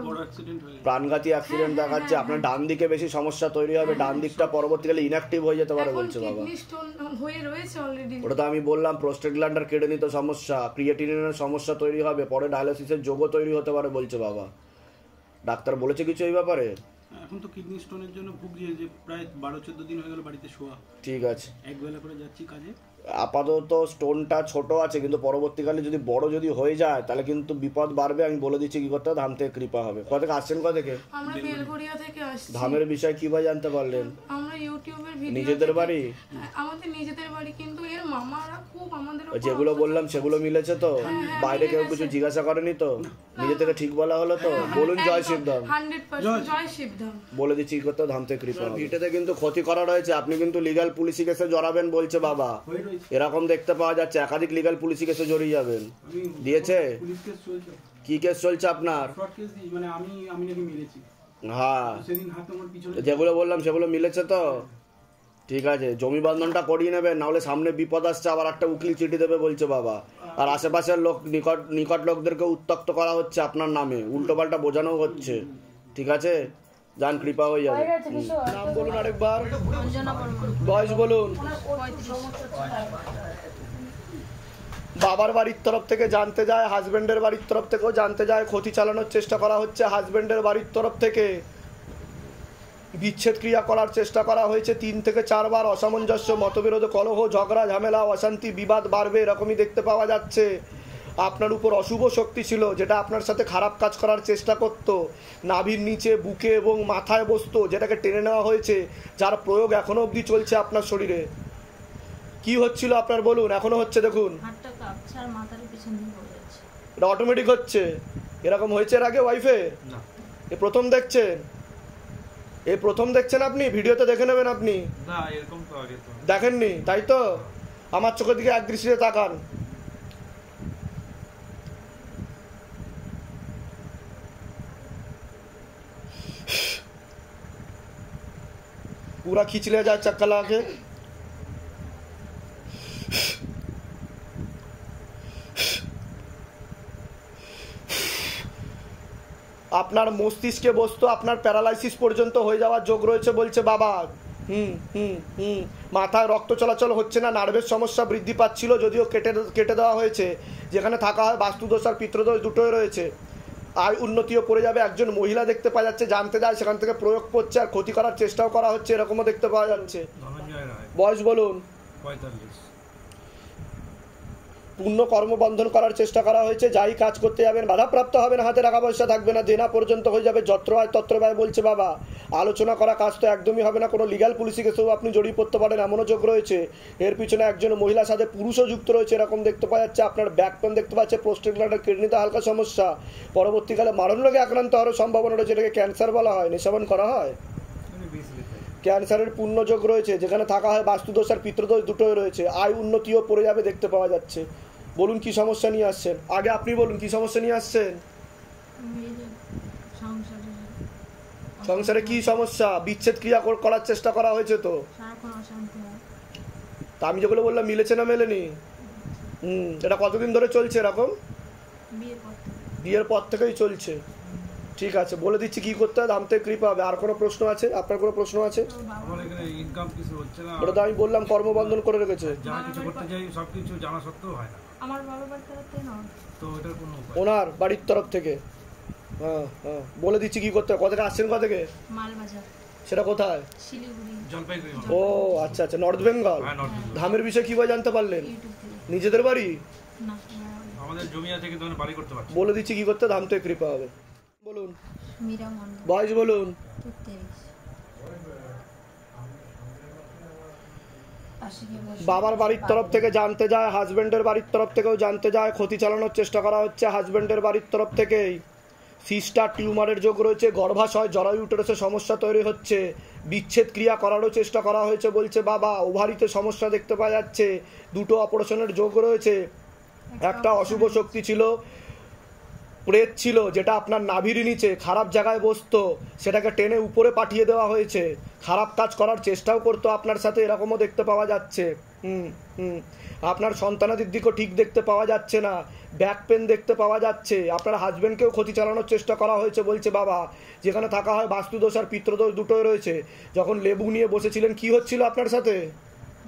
বড় অ্যাক্সিডেন্ট হয়েছে,
প্রাণঘাতী অ্যাক্সিডেন্ট দেখাচ্ছে। আপনার ডান দিকে বেশি সমস্যা তৈরি হবে, ডান দিকটা পরবর্তীকালে ইনঅ্যাক্টিভ হয়ে যেতে পারে বলছে বাবা।
কিডনি স্টোন হয়ে রয়েছে অলরেডি।
ওটা তো আমি বললাম, প্রোস্টেট গ্ল্যান্ডার কিডনিতে সমস্যা, ক্রিয়েটিনিনের সমস্যা তৈরি হবে, পরে ডায়ালিসিসের যোগও তৈরি হতে পারে বলছে বাবা। ডাক্তার বলেছে কিছু এই ব্যাপারে?
এখন তো কিডনি স্টোনের জন্য ভুগছি, যে প্রায় 12-14 দিন হয়ে গেল বাড়িতে শোয়া।
ঠিক আছে,
একবেলা করে যাচ্ছি কাজে।
আপাতত স্টোনটা ছোট আছে, কিন্তু পরবর্তীকালে যদি বড় যদি হয়ে যায় তাহলে কিন্তু বিপদ বাড়বে। আমি বলে দিচ্ছি কি করতে হবে, ধাম থেকে কৃপা হবে। কোথা থেকে আসছেন, কোথা থেকে?
আমরা বেলঘরিয়া থেকে আসছি।
ধামের বিষয় কিভাবে জানতে পারলেন?
আমরা ইউটিউবের ভিডিও।
নিজেদের বাড়ি?
আমাদের নিজেদের বাড়ি, কিন্তু এর মামারা খুব আমাদের উপর
যেগুলো বললাম সেগুলো মিলেছে তো? বাইরে কেউ কিছু জিজ্ঞাসা করেনি তো? নিজে থেকে ঠিক বলা হলো তো? বলুন জয় শিবধাম।
100% জয় শিবধাম।
বলে দিচ্ছি কি করতে হবে, ধাম থেকে কৃপা হবে। ভিটেতে কিন্তু ক্ষতি করা রয়েছে, আপনি কিন্তু লিগ্যাল পুলিশি কেসে জড়াবেন বলছে বাবা। এরকম দেখতে পাওয়া যাচ্ছে, একাধিক লিগ্যাল পুলিশি কেসে জড়িয়ে যাবেন। দিয়েছে?
পুলিশ কেস চলছে,
কি কেস চলছে আপনার?
ফ্রড কেস দিই, মানে আমি নাকি মেরেছি।
হ্যাঁ,
সেদিন হাতে আমার পিছনে
যেগুলো বললাম সেগুলো মিলেছে তো? ঠিক আছে, জমি বন্ধনটা করিয়ে নেবেন, নাহলে সামনে বিপদ আসছে, আবার একটা উকিল চিঠি দেবে বলছে বাবা। আর আশেপাশের লোক, নিকট লোকদেরকে উত্তক্ত করা হচ্ছে আপনার নামে, উল্টোপাল্টা বোঝানো হচ্ছে। ঠিক আছে, যান, কৃপা হয়ে যাবে। নাম বলুন আরেকবার, বয়স বলুন। বাবার বাড়ির তরফ থেকে জানতে যায়, হাজবেন্ডের বাড়ির তরফ থেকেও জানতে যায়, ক্ষতি চালানোর চেষ্টা করা হচ্ছে। হাজবেন্ডের বাড়ির তরফ থেকে বিচ্ছেদ ক্রিয়া করার চেষ্টা করা হয়েছে 3 থেকে 4 বার। অসামঞ্জস্য, মতবিরোধ, কলহ, ঝগড়া, ঝামেলা, অশান্তি, বিবাদ বাড়বে, এরকমই দেখতে পাওয়া যাচ্ছে। আপনার উপর অশুভ শক্তি ছিল, যেটা আপনার সাথে খারাপ কাজ করার চেষ্টা করত, নাভির নিচে, বুকে এবং মাথায় বসতো, যেটাকে টেনে নেওয়া হয়েছে, যার প্রয়োগ এখনো অবধি চলছে আপনার শরীরে। কি হচ্ছিল আপনার বলুন? এখনো হচ্ছে, দেখুন
হাতটা কাঁপছে আর মাথার পিছন দিয়ে পড়ে যাচ্ছে।
এটা অটোমেটিক হচ্ছে। এরকম হয়েছে এর আগে ওয়াইফে? এ প্রথম দেখছেন? এই প্রথম দেখছেন আপনি? ভিডিওতে দেখে নেবেন আপনি।
না, এরকম তো আগে তো
দেখেননি, তাই তো? আমার চোখের দিকে এক দৃষ্টিতে তাকান। पूरा खींच लिया जाए चक्कर लगा के। আপনার মস্তিষ্কে বস্তু আপনার প্যারালাইসিস পর্যন্ত হয়ে যাওয়ার যোগ রয়েছে বলছে বাবা। মাথায় রক্ত চলাচল হচ্ছে না, নার্ভের সমস্যা বৃদ্ধি পাচ্ছিল, যদিও কেটে দেওয়া হয়েছে। যেখানে থাকা হয় বাস্তুদোষ আর পিতৃদোষ দুটোই রয়েছে। আয় উন্নতিও করে যাবে। একজন মহিলা দেখতে পাওয়া যাচ্ছে, জানতে যায়, সেখান থেকে প্রয়োগ করছে আর ক্ষতি করার চেষ্টাও করা হচ্ছে, এরকমও দেখতে পাওয়া যাচ্ছে। বয়স বলুন।
45।
পূর্ণ কর্মবন্ধন করার চেষ্টা করা হয়েছে। যাই কাজ করতে যাবেন বাধাপ্রাপ্ত হবেন, হাতে টাকা পয়সা থাকবে না, দেনা পর্যন্ত হয়ে যাবে, যত্র আয় তত্র ব্যয় বলছে বাবা। আলোচনা করা কাজ তো একদমই হবে না, কোনো লিগ্যাল পুলিশি কেসেও আপনি জড়িয়ে পড়তে পারেন, এমনও যোগ রয়েছে। এর পিছনে একজন মহিলার সাথে পুরুষও যুক্ত রয়েছে, এরকম দেখতে পাওয়া যাচ্ছে। আপনার ব্যাক পেন দেখতে পাচ্ছে, প্রোস্টেট গ্ল্যান্ডের কিডনিতে হালকা সমস্যা, পরবর্তীকালে মারণ রোগে আক্রান্ত হওয়ার সম্ভাবনা রয়েছে। এটাকে ক্যান্সার বলা হয়, নেশাবন করা হয়। ক্যান্সারের পূর্ণ যোগ রয়েছে। যেখানে থাকা হয় বাস্তুদোষ আর পিতৃদোষ দুটোই রয়েছে। আয় উন্নতিও পড়ে যাবে দেখতে পাওয়া যাচ্ছে। বলুন কি সমস্যা নিয়ে আসছেন, আগে আপনি বলুন কি সমস্যা নিয়ে আসছেন। সংসারে কি সমস্যা? বিচ্ছেদ ক্রিয়া করার চেষ্টা করা হয়েছে তো। তা আমি যেগুলো বললাম মিলেছে না মেলেনি? এটা কতদিন ধরে চলছে এরকম? বিয়ের পর থেকেই চলছে। ঠিক আছে, বলে দিচ্ছি কি করতে হবে, দাম থেকে কৃপা হবে। আর কোনো প্রশ্ন আছে? আপনার কোনো প্রশ্ন আছে?
আমার এখানে ইনকাম কিছু হচ্ছে না।
ওটা তো আমি বললাম কর্মবন্ধন করে রেখেছে।
যা কিছু করতে চাই সবকিছু জানা সত্ত্বেও হয় না।
আমার বাবার বাড়ির তরফ থেকে না,
তো এটার কোনো উপায়?
ওনার বাড়ির তরফ থেকে। হ্যাঁ হ্যাঁ, বলে দিচ্ছি কি করতে হবে। কোথা থেকে আসছেন, কোথা থেকে?
মালবাজার,
সেটা কোথায়?
শিলিগুড়ি,
জলপাইগুড়ি।
ও আচ্ছা আচ্ছা, নর্থ বেঙ্গল। ধামের বিষয়ে কিভাবে জানতে পারলেন?
ইউটিউব থেকে।
নিজেদের বাড়ি?
না,
আমাদের জমি আছে কিন্তু আমরা বাড়ি করতে পারছি না।
বলে দিচ্ছি কি করতে, ধাম থেকে কৃপা হবে। বলুন।
মীরা মন্ডল,
বয়স বলুন।
33।
বাবার বাড়ির তরফ থেকে জানতে যায়, হাজবেন্ডের বাড়ির তরফ থেকেও জানতে যায়, ক্ষতি চালানোর চেষ্টা করা হচ্ছে হাজবেন্ডের বাড়ির তরফ থেকেই। সিস্টার টিউমারের যোগ রয়েছে, গর্ভাশয় জরায়ু ইউটেরাসে সমস্যা তৈরি হচ্ছে, বিচ্ছেদ ক্রিয়া করারও চেষ্টা করা হয়েছে বলছে বাবা। ওভারিতে সমস্যা দেখতে পাওয়া যাচ্ছে, দুটো অপারেশনের যোগ রয়েছে। একটা অশুভ শক্তি ছিল, প্রেত ছিল, যেটা আপনার নাভির নিচে খারাপ জায়গায় বসতো, সেটাকে টেনে উপরে পাঠিয়ে দেওয়া হয়েছে। খারাপ কাজ করার চেষ্টাও করতো আপনার সাথে, এরকমও দেখতে পাওয়া যাচ্ছে। আপনার সন্তানাদির দিকও ঠিক দেখতে পাওয়া যাচ্ছে না, ব্যাক পেন দেখতে পাওয়া যাচ্ছে। আপনার হাজবেন্ডকেও ক্ষতি চালানোর চেষ্টা করা হয়েছে বলছে বাবা। যেখানে থাকা হয় বাস্তুদোষ আর পিতৃদোষ দুটোই রয়েছে। যখন লেবু নিয়ে বসেছিলেন কি হচ্ছিল আপনার সাথে?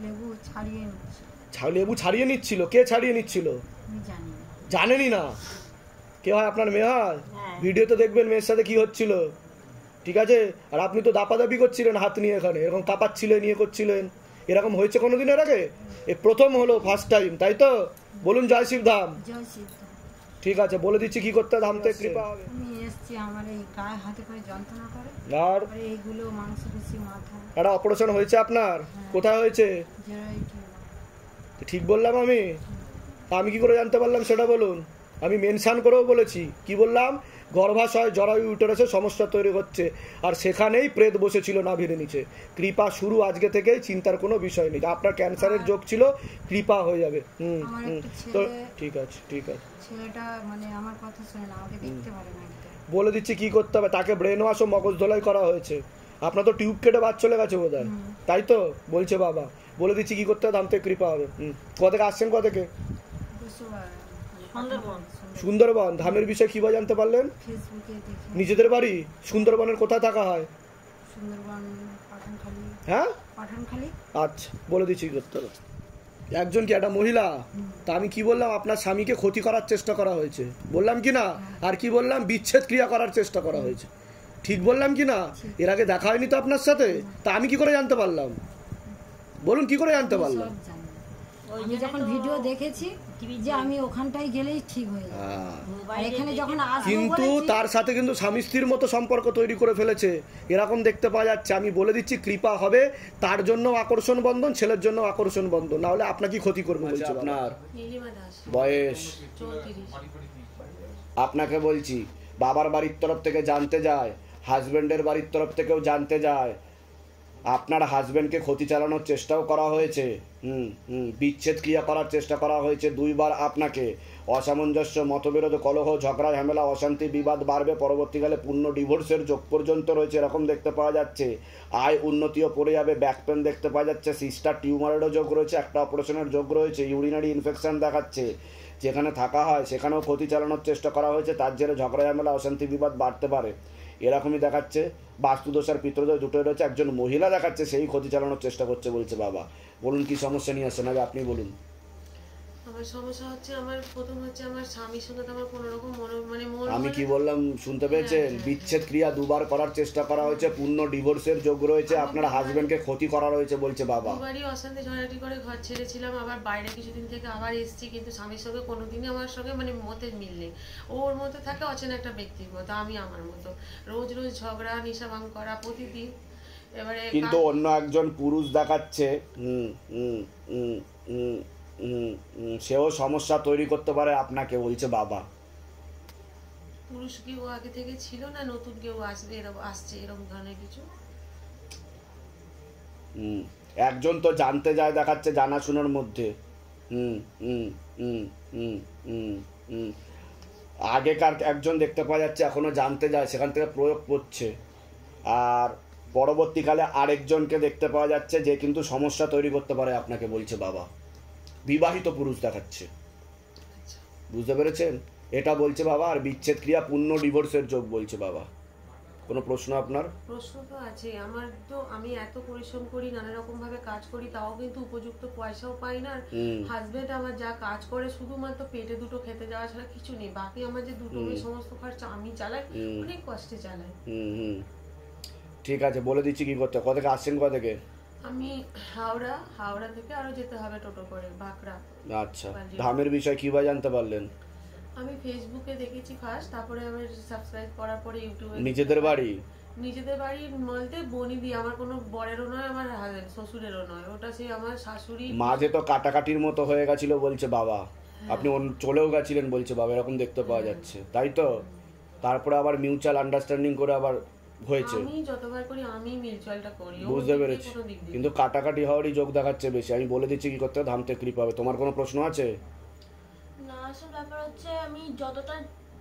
লেবু ছাড়িয়ে নিচ্ছে।
লেবু ছাড়িয়ে নিচ্ছিল? কে ছাড়িয়ে নিচ্ছিল?
আমি জানি না।
জানেনই না? কে হয় আপনার মেয়ে হয়? ভিডিওতে দেখবেন মেয়ের সাথে কি হচ্ছিল, ঠিক আছে? আর আপনি তো দাপাদাপি করছিলেন হাত নিয়ে, এখানে এরকম কাঁপাচ্ছিলেন, ইয়ে করছিলেন। এরকম হয়েছে কোনোদিনের আগে? এ প্রথম হলো, ফার্স্ট টাইম, তাই তো? বলুন জয় শিবধাম।
জয় শিবধাম।
ঠিক আছে, বলে দিচ্ছি কি করতে ধাম থেকে কৃপা হবে।
আমি এসছি, আমার এই গায়ে হাতে করে যন্ত্রণা করে,
আর
এইগুলো মাংসপেশি, মাথা।
একটা অপারেশন হয়েছে আপনার? কোথায় হয়েছে? ঠিক বললাম আমি? আমি কি করে জানতে পারলাম সেটা বলুন। আমি মেনশন করেও বলেছি, কি বললাম? গর্ভাশয় জরায়ু ইউটেরাসে সমস্যা তৈরি হচ্ছে, আর সেখানেই প্রেত বসেছিল নাভির নিচে। কৃপা শুরু আজকে থেকেই, চিন্তার কোনো বিষয় নেই। আপনার ক্যান্সারের যোগ ছিল, কৃপা হয়ে যাবে। তো ঠিক আছে, ঠিক আছে।
ছেলেটা মানে আমার কথা শুনে না, আমাকে দেখতে পারে না।
বলে দিচ্ছি কি করতে হবে। তাকে ব্রেন ওয়াশ ও মগজ ধোলাই করা হয়েছে। আপনার তো টিউব কেটে বাদ চলে গেছে বোধ হয়, তাই তো? বলছে বাবা। বলে দিচ্ছি কি করতে হবে, ধাম থেকে কৃপা হবে। কোথা থেকে আসছেন, কোথা থেকে? সুন্দরবন। ধামের বিষয়ে কিভাবে জানতে পারলেন? নিজেদের বাড়ি? সুন্দরবনের কোথায় থাকা হয়? হ্যাঁ, আচ্ছা, বলে দিচ্ছি কি করতে হবে। একজন কি একটা মহিলা? তা আমি কি বললাম? আপনার স্বামীকে ক্ষতি করার চেষ্টা করা হয়েছে, বললাম কি না? আর কি বললাম? বিচ্ছেদ ক্রিয়া করার চেষ্টা করা হয়েছে, ঠিক বললাম কি না? এর আগে দেখা হয়নি তো আপনার সাথে? তা আমি কি করে জানতে পারলাম? বলুন কি করে জানতে পারলাম?
আমি যখন ভিডিও দেখেছি যে আমি ওখানটাই গেলেই ঠিক হয়ে যাবে, আর এখানে যখন আসবো
কিন্তু তার সাথে কিন্তু স্বামী স্ত্রীর মতো সম্পর্ক তৈরি করে ফেলেছে, এরকম দেখতে পাওয়া যাচ্ছে। আমি বলে দিচ্ছি কৃপা হবে। তার জন্য আকর্ষণ বন্ধন, ছেলের জন্য আকর্ষণ বন্ধন, না হলে আপনাকে ক্ষতি করবে বলছে। আপনার বয়স? আপনাকে বলছি বাবার বাড়ির তরফ থেকে জানতে যায়, হাজবেন্ডের বাড়ির তরফ থেকেও জানতে যায়। আপনার হাজবেন্ডকে ক্ষতি চালানোর চেষ্টাও করা হয়েছে, বিচ্ছেদ ক্রিয়া করার চেষ্টা করা হয়েছে 2 বার আপনাকে। অসামঞ্জস্য, মতবিরোধ, কলহ, ঝগড়া ঝামেলা, অশান্তি, বিবাদ বাড়বে, পরবর্তীকালে পূর্ণ ডিভোর্সের যোগ পর্যন্ত রয়েছে এরকম দেখতে পাওয়া যাচ্ছে। আয় উন্নতিও পড়ে যাবে, ব্যাক পেন দেখতে পাওয়া যাচ্ছে, সিস্টার টিউমারেরও যোগ রয়েছে, একটা অপারেশনের যোগ রয়েছে, ইউরিনারি ইনফেকশন দেখাচ্ছে, যেখানে থাকা হয় সেখানেও ক্ষতি চালানোর চেষ্টা করা হয়েছে, তার জেরে ঝগড়া ঝামেলা, অশান্তি, বিবাদ বাড়তে পারে এরকমই দেখাচ্ছে। বাস্তুদোষ আর পিতৃদোষ দুটোই রয়েছে। একজন মহিলা দেখাচ্ছে সেই ক্ষতি চালানোর চেষ্টা করছে বলছে বাবা। বলুন কি সমস্যা নিয়ে আসছেন, আগে আপনি বলুন।
আমার সমস্যা হচ্ছে, আমার প্রথম হচ্ছে আমার স্বামীর সঙ্গে তো আমার কোনো রকম
আমি কি বললাম শুনতে পেয়েছেন? বিচ্ছেদ ক্রিয়া দুবার করার চেষ্টা করা হয়েছে, পূর্ণ ডিভোর্সের যোগ রয়েছে, আপনার হাজবেন্ডকে ক্ষতি করা রয়েছে বলছে বাবা।
দুবারই অশান্তি ঝগড়াটি করে ঘর ছেড়েছিলাম, আবার বাইরে কিছুদিন থেকে আবার এসেছি, কিন্তু স্বামীর সঙ্গে কোনোদিনই আমার সঙ্গে মতের মিল নেই। ওর মতো থাকে অচেনা একটা ব্যক্তির মতো, আমি আমার মতো রোজ রোজ ঝগড়া, নিশা ভাঙ করা প্রতিদিন। এবারে
কিন্তু অন্য একজন পুরুষ দেখাচ্ছে সেও সমস্যা তৈরি করতে পারে আপনাকে বলছে বাবা।
পুরুষ কি ও আগে থেকে ছিল না নতুন কেউ আসছে এরকম ধরনের কিছু?
একজন তো জানতে যায় দেখাচ্ছে জানাশোনার মধ্যে। আগেকার একজন দেখতে পাওয়া যাচ্ছে এখনো জানতে যায়, সেখান থেকে প্রয়োগ করছে। আর পরবর্তীকালে আরেকজনকে দেখতে পাওয়া যাচ্ছে যে কিন্তু সমস্যা তৈরি করতে পারে আপনাকে বলছে বাবা। বিবাহিত পুরুষ দেখাচ্ছে, বুঝতে পেরেছেন? এটা বলছে বাবা। আর বিচ্ছেদ ক্রিয়া পূর্ণ ডিভোর্সের যোগ বলছে বাবা। কোনো প্রশ্ন আপনার?
প্রশ্ন তো আছে আমার, তো আমি এত পরিশ্রম করি, নানা রকম ভাবে কাজ করি, তাও কিন্তু উপযুক্ত পয়সাও পাই না। হাজবেন্ড আমার যা কাজ করে শুধুমাত্র পেটে দুটো খেতে যাওয়া ছাড়া কিছু নেই। বাকি আমার যে দুটো সমস্ত খরচা আমি চালাই, অনেক কষ্টে চালাই।
ঠিক আছে, বলে দিচ্ছি কি করতে। কোথা থেকে আসছেন? কোথা থেকে?
আমি হাওড়া থেকে আরো যেতে হবে টোটো করে বাঁকড়া।
আচ্ছা, ধামের বিষয় কিভাবে জানতে পারলেন?
আমি ফেসবুকে দেখেছি ফার্স্ট, তারপরে আমি সাবস্ক্রাইব করার পরে ইউটিউবে।
নিজেদের বাড়ি?
নিজেদের বাড়ি বলতে বনিদি, আমার কোনো বরেরও নয়, আমার শ্বশুরেরও নয়, ওটা সেই আমার শাশুড়ি।
মাঝে তো কাটাকাটির মতো হয়ে গেছিল বলছে বাবা, আপনি চলেও গেছিলেন বলছে বাবা, এরকম দেখতে পাওয়া যাচ্ছে, তাই তো? তারপরে আবার মিউচুয়াল আন্ডারস্ট্যান্ডিং করে আবার হয়েছে।
আমি যতবার করি আমি মিউচুয়ালটা করি,
বুঝতে পেরেছি। কিন্তু কাটাকাটি হওয়ারই যোগ দেখাচ্ছে বেশি। আমি বলে দিচ্ছি কি করতে হবে, ধামতে কৃপা হবে। তোমার কোনো প্রশ্ন আছে?
না, আসল ব্যাপার হচ্ছে আমি যতটা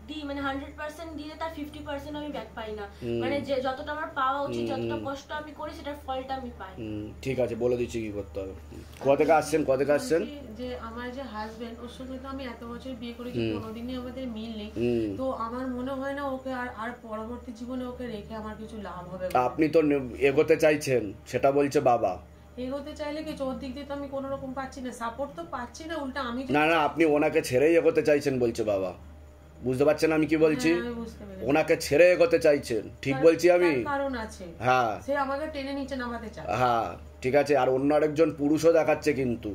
দিই, মানে 100% দিলে তার 50% আমি ব্যাক পাই না। মানে যে যতটা আমার পাওয়া উচিত, যতটা কষ্ট আমি করি, সেটার ফলটা আমি পাই।
ঠিক আছে, বলে দিচ্ছি কি করতে হবে। কোথা থেকে আসছেন? কোথা থেকে আসছেন?
যে আমার যে হাজবেন্ড, ওর সঙ্গে তো আমি এত বছর বিয়ে করেছি, কোনোদিনই আমাদের মিল নেই। তো আমার মনে হয় না ওকে আর পরবর্তী জীবনে ওকে রেখে আমার কিছু লাভ হবে।
আপনি তো এগোতে চাইছেন, সেটা বলছে বাবা।
এগোতে চাইলে কি ওর দিক দিয়ে তো আমি কোনো রকম পাচ্ছি না, সাপোর্ট তো পাচ্ছি না, উল্টা আমি।
না, আপনি ওনাকে ছেড়েই এগোতে চাইছেন বলছে বাবা। বুঝতে পারছেন আমি কি বলছি? ওনাকে ছেড়ে এগোতে চাইছেন, ঠিক বলছি আমি?
কারণ আছে,
হ্যাঁ,
সে আমাকে টেনে নিচে নামাতে চায়।
হ্যাঁ, ঠিক আছে। আর অন্য আরেকজন পুরুষও দেখাচ্ছে কিন্তু,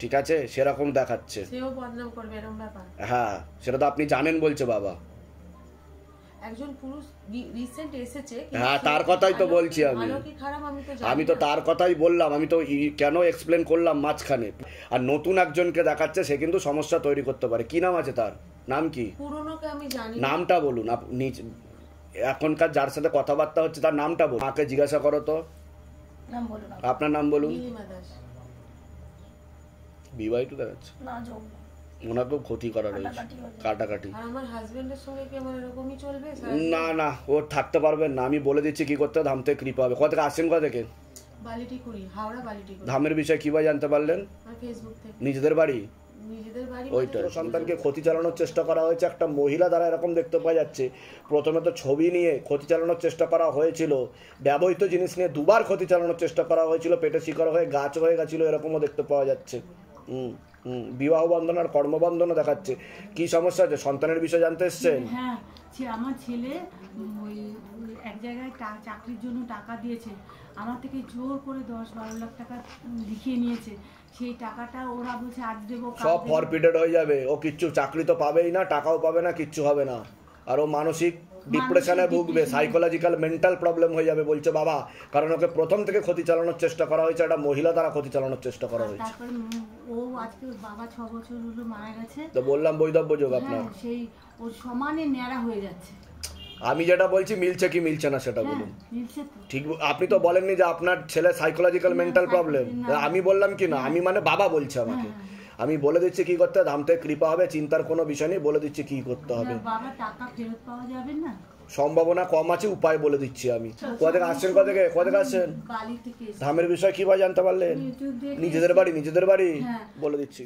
ঠিক আছে, সেরকম দেখাচ্ছে,
সেও বদনাম করবে এরকম ব্যাপার।
হ্যাঁ, সেটা তো আপনি জানেন বলছে বাবা।
একজন পুরুষ রিসেন্ট এসেছে,
হ্যাঁ, তার কথাই তো বলছি আমি।
ভালো কি খারাপ
আমি তো তার কথাই বললাম, আমি তো কেন এক্সপ্লেন করলাম মাঝখানে। আর নতুন একজনকে দেখাচ্ছে, সে কিন্তু সমস্যা তৈরি করতে পারে। কি নাম আছে তার? নাম কি?
পুরনোকে আমি জানি,
নামটা বলুন আপনি। এখনকার যার সাথে কথাবার্তা হচ্ছে তার নামটা বলুন। মাকে জিজ্ঞাসা করো তো,
নাম বলুন।
আপনার নাম বলুন।
নীলিমা দাস।
বিবাহিত দেখাচ্ছে
না, যোগ
ওনাকেও ক্ষতি করা রয়েছে, কাটাকাটি।
আর আমার হাজবেন্ডের সঙ্গে কি আমার এরকমই চলবে?
না, ও থাকতে পারবেন না। আমি বলে দিচ্ছি কি করতে হবে, ধামতে কৃপা হবে। কোথা থেকে আসছেন? কোথা থেকে?
বালিটিকুড়ি, হাওড়া বালিটিকুড়ি।
ধামের বিষয় কিভাবে জানতে পারলেন?
ফেসবুক থেকে।
নিজেদের বাড়ি?
নিজেদের বাড়ি।
ওইটা সন্তানকে ক্ষতি চালানোর চেষ্টা করা হয়েছে একটা মহিলা দ্বারা, এরকম দেখতে পাওয়া যাচ্ছে। প্রথমে তো ছবি নিয়ে ক্ষতি চালানোর চেষ্টা করা হয়েছিল, ব্যবহৃত জিনিস নিয়ে দুবার ক্ষতি চালানোর চেষ্টা করা হয়েছিল, পেটে শিকার হয়ে গাছ হয়ে গেছিল, এরকমও দেখতে পাওয়া যাচ্ছে। বিবাহ বন্ধন আর কর্মবন্ধনও দেখাচ্ছে। কি সমস্যা আছে? সন্তানের বিষয় জানতে এসছেন?
হ্যাঁ, আমার ছেলে ওই এক জায়গায় চাকরির জন্য টাকা দিয়েছে, আমার থেকে জোর করে 10-12 লাখ টাকা লিখিয়ে নিয়েছে। সেই টাকাটা ওরা বলছে আজ দেবো,
সব ফরফিটেড হয়ে যাবে। ও কিচ্ছু চাকরি তো পাবেই না, টাকাও পাবে না, কিচ্ছু হবে না। আর ও মানসিক ডিপ্রেশনে ভুগবে, সাইকোলজিক্যাল মেন্টাল প্রবলেম হয়ে যাবে বলছে বাবা। কারণ ওকে প্রথম থেকে ক্ষতি চালানোর চেষ্টা করা হয়েছে, একটা মহিলা দ্বারা ক্ষতি চালানোর চেষ্টা করা হয়েছে।
তারপরে ও আজকে ওর বাবা 6 বছর হলো মারা গেছে,
তো বললাম বৈধব্য যোগ আপনার।
সেই ওর সমানে ন্যাড়া হয়ে যাচ্ছে।
আমি যেটা বলছি মিলছে কি মিলছে না সেটা বলুন। ঠিক, আপনি তো বলেননি যে আপনার ছেলে সাইকোলজিক্যাল মেন্টাল প্রবলেম। আমি বললাম কি না, আমি মানে বাবা বলছে আমাকে। আমি বলে দিচ্ছি কি করতে হবে, ধাম থেকে কৃপা হবে, চিন্তার কোনো বিষয় নেই, বলে দিচ্ছি কি করতে হবে।
বাবা টাকা ফেরত পাওয়া যাবে না?
সম্ভাবনা কম আছে, উপায় বলে দিচ্ছি আমি। কোথা থেকে আসছেন, কোথা থেকে আসছেন?
বালি থেকে।
ধামের বিষয় কিভাবে জানতে পারলেন?
ইউটিউব দেখে।
নিজেদের বাড়ি বলে দিচ্ছি।